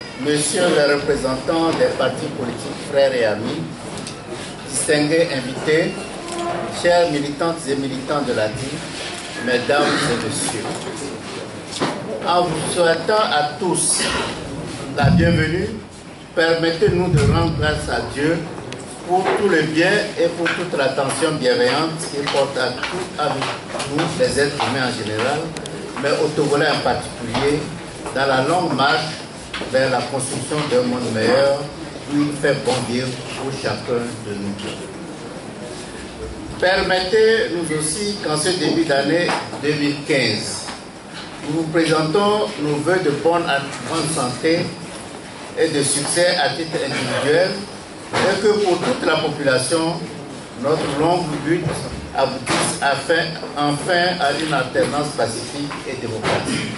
Monsieur le représentant des partis politiques, frères et amis, distingués invités, chers militantes et militants de la DI, mesdames et messieurs, en vous souhaitant à tous la bienvenue, permettez-nous de rendre grâce à Dieu pour tout le bien et pour toute l'attention bienveillante qu'il porte à nous, les êtres humains en général, mais aux Togolais en particulier, dans la longue marche vers la construction d'un monde meilleur où il fait bon vivre pour chacun de nous. Permettez-nous aussi qu'en ce début d'année 2015, nous vous présentons nos vœux de bonne santé et de succès à titre individuel et que pour toute la population, notre longue lutte aboutisse enfin à une alternance pacifique et démocratique.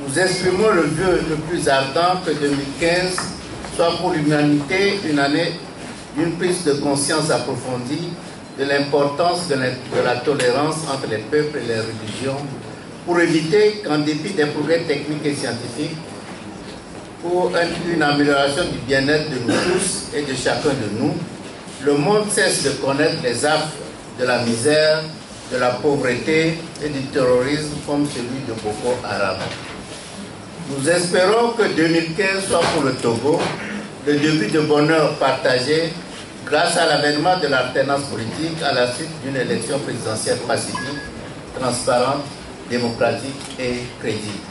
Nous exprimons le vœu le plus ardent que 2015 soit pour l'humanité une année d'une prise de conscience approfondie de l'importance de la tolérance entre les peuples et les religions pour éviter qu'en dépit des progrès techniques et scientifiques, pour une amélioration du bien-être de nous tous et de chacun de nous, le monde cesse de connaître les affres de la misère, de la pauvreté et du terrorisme comme celui de Boko Haram. Nous espérons que 2015 soit pour le Togo le début de bonheur partagé grâce à l'avènement de l'alternance politique à la suite d'une élection présidentielle pacifique, transparente, démocratique et crédible.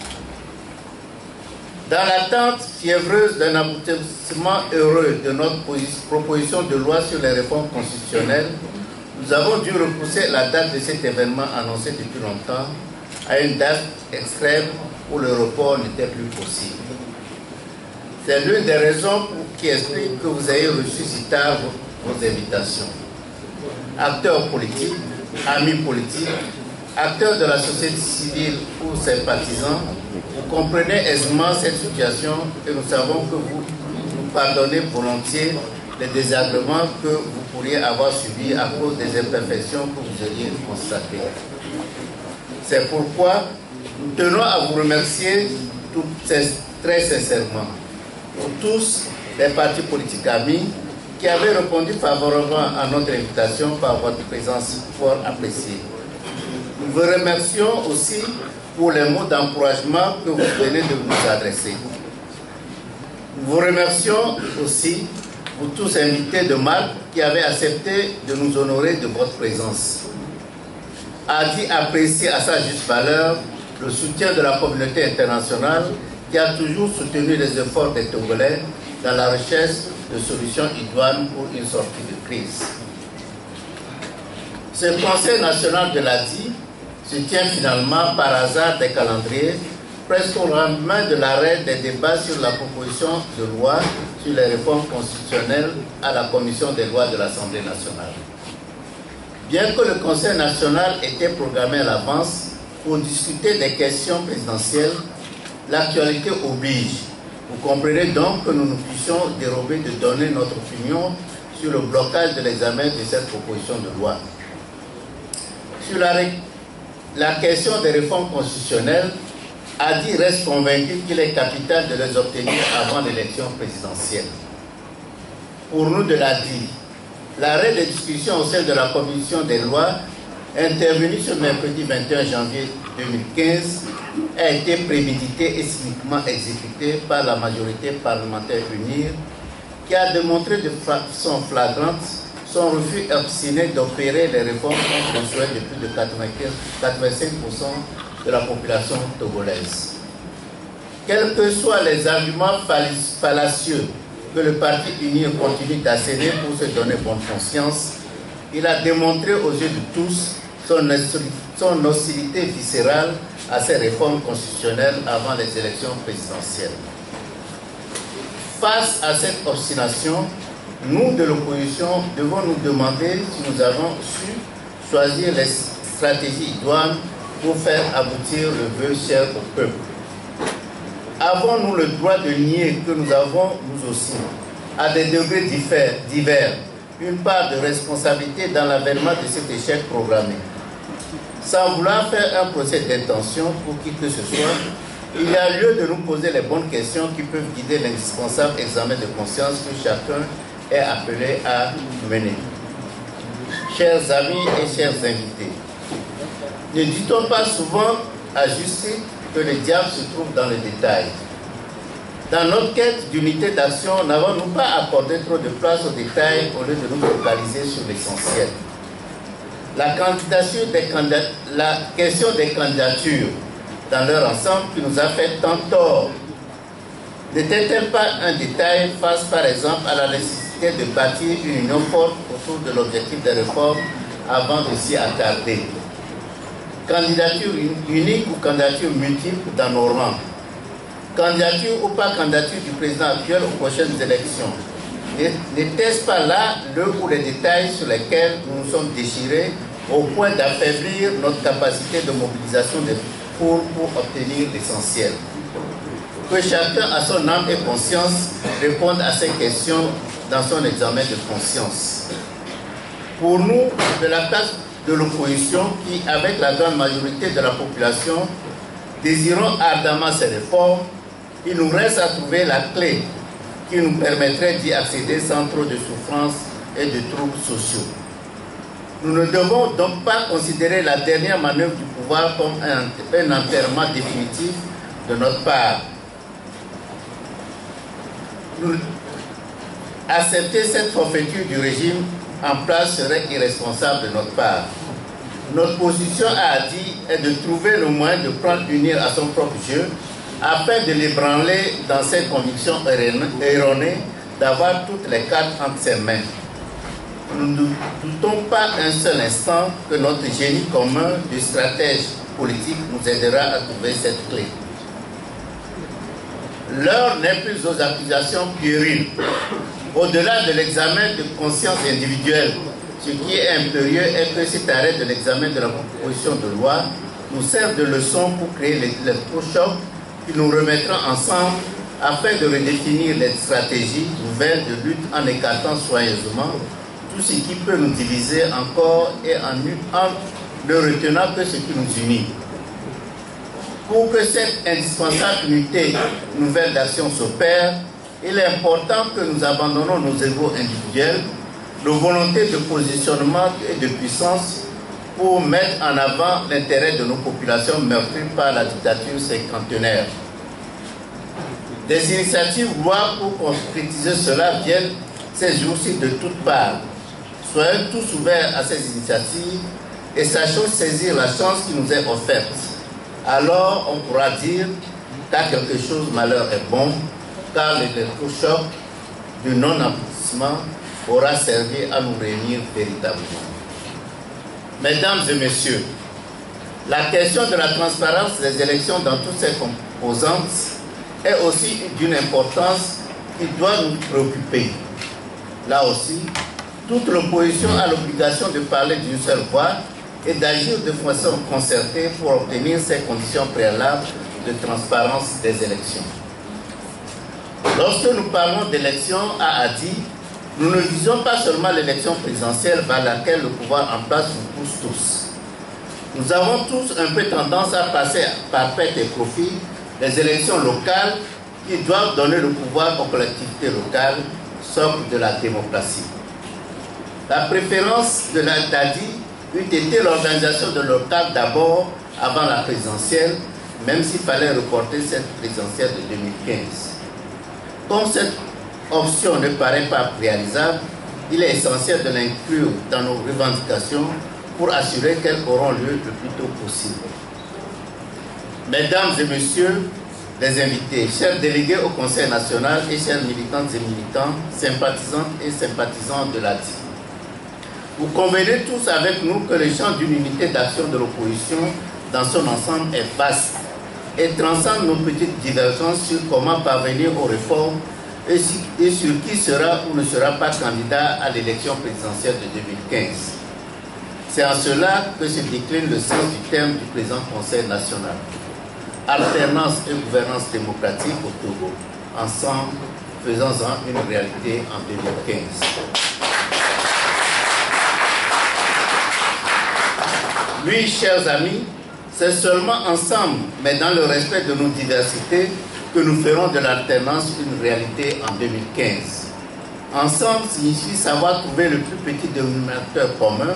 Dans l'attente fiévreuse d'un aboutissement heureux de notre proposition de loi sur les réformes constitutionnelles, nous avons dû repousser la date de cet événement annoncé depuis longtemps à une date extrême où le report n'était plus possible. C'est l'une des raisons qui explique que vous ayez reçu si tard vos invitations. Acteurs politiques, amis politiques, acteurs de la société civile ou sympathisants, vous comprenez aisément cette situation et nous savons que vous nous pardonnez volontiers les désagréments que vous pourriez avoir subis à cause des imperfections que vous auriez constatées. C'est pourquoi nous tenons à vous remercier très sincèrement pour tous les partis politiques amis qui avaient répondu favorablement à notre invitation par votre présence fort appréciée. Nous vous remercions aussi pour les mots d'encouragement que vous venez de vous adresser. Nous vous remercions aussi, vous tous invités de marque, qui avez accepté de nous honorer de votre présence. Adi apprécie à sa juste valeur le soutien de la communauté internationale qui a toujours soutenu les efforts des Togolais dans la recherche de solutions idoines pour une sortie de crise. Ce Conseil national de l'Adi se tient finalement par hasard des calendriers, presque au lendemain de l'arrêt des débats sur la proposition de loi sur les réformes constitutionnelles à la Commission des lois de l'Assemblée nationale. Bien que le Conseil national était programmé à l'avance pour discuter des questions présidentielles, l'actualité oblige. Vous comprenez donc que nous nous puissions dérober de donner notre opinion sur le blocage de l'examen de cette proposition de loi. Sur la question des réformes constitutionnelles, Adi reste convaincu qu'il est capital de les obtenir avant l'élection présidentielle. Pour nous de l'Adi, l'arrêt des discussions au sein de la commission des lois, intervenu ce mercredi 21 janvier 2015, a été prémédité et cyniquement exécuté par la majorité parlementaire unie, qui a démontré de façon flagrante son refus obstiné d'opérer les réformes contre le souhait de plus de 85% de la population togolaise. Quels que soient les arguments fallacieux que le parti uni continue d'asséner pour se donner bonne conscience, il a démontré aux yeux de tous son hostilité viscérale à ces réformes constitutionnelles avant les élections présidentielles. Face à cette obstination, nous de l'opposition devons nous demander si nous avons su choisir les stratégies idoines pour faire aboutir le vœu cher au peuple. Avons-nous le droit de nier que nous avons, nous aussi, à des degrés divers, une part de responsabilité dans l'avènement de cet échec programmé? Sans vouloir faire un procès d'intention pour qui que ce soit, il y a lieu de nous poser les bonnes questions qui peuvent guider l'indispensable examen de conscience que chacun est appelé à mener. Chers amis et chers invités, ne dit-on pas souvent à juste titre que le diable se trouve dans les détails? Dans notre quête d'unité d'action, n'avons-nous pas accordé trop de place aux détails au lieu de nous focaliser sur l'essentiel? La question des candidatures dans leur ensemble qui nous a fait tant tort n'était-elle pas un détail face par exemple à la nécessité de bâtir une union forte autour de l'objectif des réformes avant de s'y attarder? Candidature unique ou candidature multiple dans nos rangs? Candidature ou pas candidature du président actuel aux prochaines élections? N'était-ce pas là le ou les détails sur lesquels nous nous sommes déchirés au point d'affaiblir notre capacité de mobilisation des foules pour obtenir l'essentiel? Que chacun à son âme et conscience réponde à ces questions dans son examen de conscience. Pour nous, de la classe de l'opposition qui, avec la grande majorité de la population, désirons ardemment ces réformes, il nous reste à trouver la clé qui nous permettrait d'y accéder sans trop de souffrance et de troubles sociaux. Nous ne devons donc pas considérer la dernière manœuvre du pouvoir comme un enterrement définitif de notre part. Accepter cette forfaiture du régime en place serait irresponsable de notre part. Notre position, a dit, est de trouver le moyen de prendre unir à son propre jeu afin de l'ébranler dans ses convictions erronées d'avoir toutes les cartes entre ses mains. Nous ne doutons pas un seul instant que notre génie commun de stratège politique nous aidera à trouver cette clé. L'heure n'est plus aux accusations puériles. Au-delà de l'examen de conscience individuelle, ce qui est impérieux est que cet arrêt de l'examen de la proposition de loi nous sert de leçon pour créer l'électrochoc qui nous remettra ensemble afin de redéfinir les stratégies nouvelles de lutte en écartant soigneusement tout ce qui peut nous diviser encore et en ne retenant que ce qui nous unit. Pour que cette indispensable unité nouvelle d'action s'opère, il est important que nous abandonnons nos égos individuels, nos volontés de positionnement et de puissance pour mettre en avant l'intérêt de nos populations meurtries par la dictature cinquantenaire. Des initiatives louables pour concrétiser cela viennent ces jours-ci de toutes parts. Soyons tous ouverts à ces initiatives et sachons saisir la chance qui nous est offerte. Alors on pourra dire qu'à quelque chose malheur est bon, car l'électrochoc du non-aboutissement aura servi à nous réunir véritablement. Mesdames et messieurs, la question de la transparence des élections dans toutes ses composantes est aussi d'une importance qui doit nous préoccuper. Là aussi, toute l'opposition a l'obligation de parler d'une seule voix et d'agir de façon concertée pour obtenir ces conditions préalables de transparence des élections. Lorsque nous parlons d'élections, a dit, nous ne visons pas seulement l'élection présidentielle vers laquelle le pouvoir en place nous pousse tous. Nous avons tous un peu tendance à passer par perte et profit les élections locales qui doivent donner le pouvoir aux collectivités locales, socle de la démocratie. La préférence de la DADI eût été l'organisation de local d'abord avant la présidentielle, même s'il fallait reporter cette présidentielle de 2015. Comme cette option ne paraît pas réalisable, il est essentiel de l'inclure dans nos revendications pour assurer qu'elles auront lieu le plus tôt possible. Mesdames et messieurs les invités, chers délégués au Conseil national et chers militantes et militants, sympathisantes et sympathisants de l'ADI, vous convenez tous avec nous que le champ d'une unité d'action de l'opposition dans son ensemble est vaste et transcende nos petites divergences sur comment parvenir aux réformes et sur qui sera ou ne sera pas candidat à l'élection présidentielle de 2015. C'est en cela que se décline le sens du terme du présent Conseil national. Alternance et gouvernance démocratique au Togo. Ensemble, faisons-en une réalité en 2015. Oui, chers amis, C'est seulement ensemble, mais dans le respect de nos diversités, que nous ferons de l'alternance une réalité en 2015. Ensemble signifie savoir trouver le plus petit dénominateur commun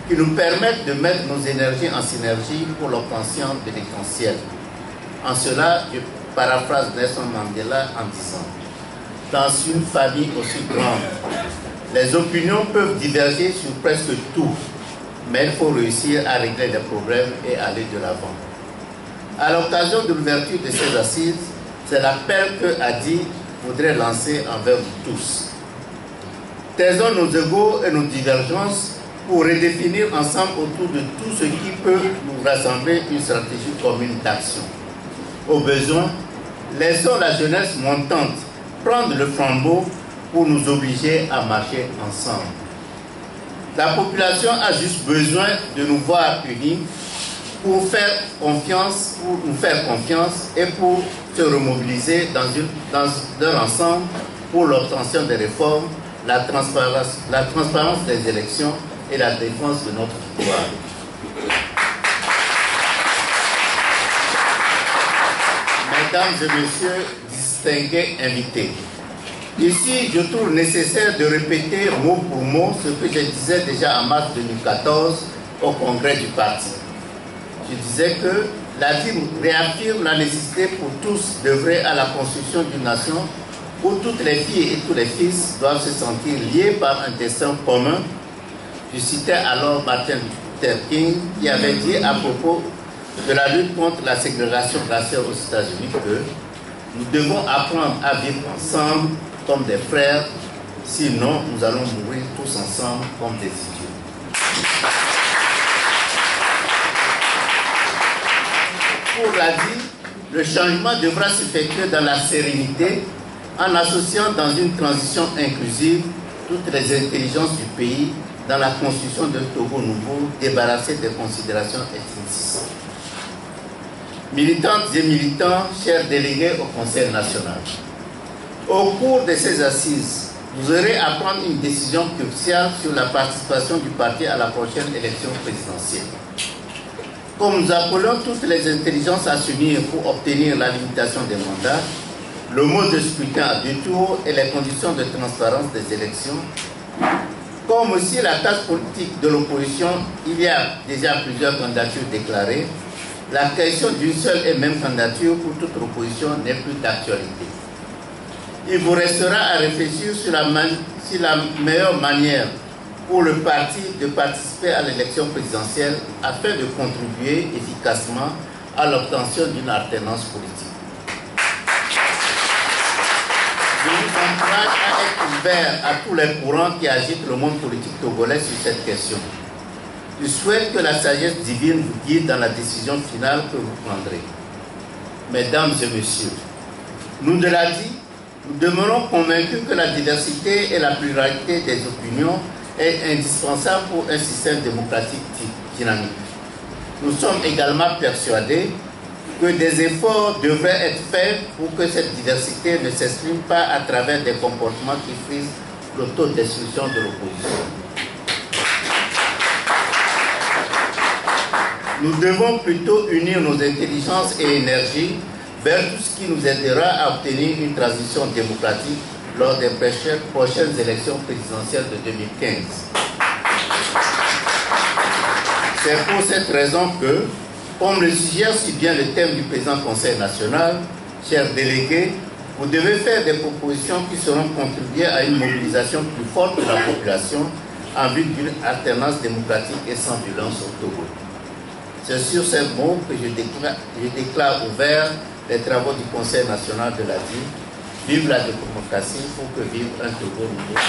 qui nous permette de mettre nos énergies en synergie pour l'obtention de l'essentiel. En cela, je paraphrase Nelson Mandela en disant « Dans une famille aussi grande, les opinions peuvent diverger sur presque tout, mais il faut réussir à régler les problèmes et aller de l'avant. » À l'occasion de l'ouverture de ces assises, c'est l'appel que Adi voudrait lancer envers vous tous. Taisons nos égos et nos divergences pour redéfinir ensemble autour de tout ce qui peut nous rassembler une stratégie commune d'action. Au besoin, laissons la jeunesse montante prendre le flambeau pour nous obliger à marcher ensemble. La population a juste besoin de nous voir unis pour nous faire confiance et pour se remobiliser dans leur ensemble pour l'obtention des réformes, la transparence des élections et la défense de notre pouvoir. Mesdames et messieurs, distingués invités, ici je trouve nécessaire de répéter mot pour mot ce que je disais déjà en mars 2014 au congrès du parti. Je disais que la vie réaffirme la nécessité pour tous d'œuvrer à la construction d'une nation où toutes les filles et tous les fils doivent se sentir liés par un destin commun. Je citais alors Martin Luther King qui avait dit à propos de la lutte contre la ségrégation raciale aux États-Unis que nous devons apprendre à vivre ensemble comme des frères, sinon nous allons mourir tous ensemble comme des idiots. Pour l'Adi, le changement devra s'effectuer dans la sérénité en associant dans une transition inclusive toutes les intelligences du pays dans la construction d'un Togo nouveau débarrassé des considérations ethnicistes. Militantes et militants, chers délégués au Conseil national, au cours de ces assises, vous aurez à prendre une décision cruciale sur la participation du parti à la prochaine élection présidentielle. Comme nous appelons toutes les intelligences à s'unir pour obtenir la limitation des mandats, le mode de scrutin à 2 tours et les conditions de transparence des élections, comme aussi la classe politique de l'opposition, il y a déjà plusieurs candidatures déclarées. La question d'une seule et même candidature pour toute opposition n'est plus d'actualité. Il vous restera à réfléchir sur la meilleure manière pour le parti de participer à l'élection présidentielle afin de contribuer efficacement à l'obtention d'une alternance politique. Je vous encourage à être ouvert à tous les courants qui agitent le monde politique togolais sur cette question. Je souhaite que la sagesse divine vous guide dans la décision finale que vous prendrez. Mesdames et messieurs, nous de l'Adi, nous demeurons convaincus que la diversité et la pluralité des opinions est indispensable pour un système démocratique dynamique. Nous sommes également persuadés que des efforts devraient être faits pour que cette diversité ne s'exprime pas à travers des comportements qui frisent l'autodestruction de l'opposition. Nous devons plutôt unir nos intelligences et énergies vers tout ce qui nous aidera à obtenir une transition démocratique lors des prochaines élections présidentielles de 2015. C'est pour cette raison que, comme le suggère si bien le thème du présent Conseil national, chers délégués, vous devez faire des propositions qui seront contribuer à une mobilisation plus forte de la population en vue d'une alternance démocratique et sans violence au Togo. C'est sur ces mots que je déclare ouvert les travaux du Conseil national de l'Adi. Vive la démocratie pour que vive un Togo nouveau.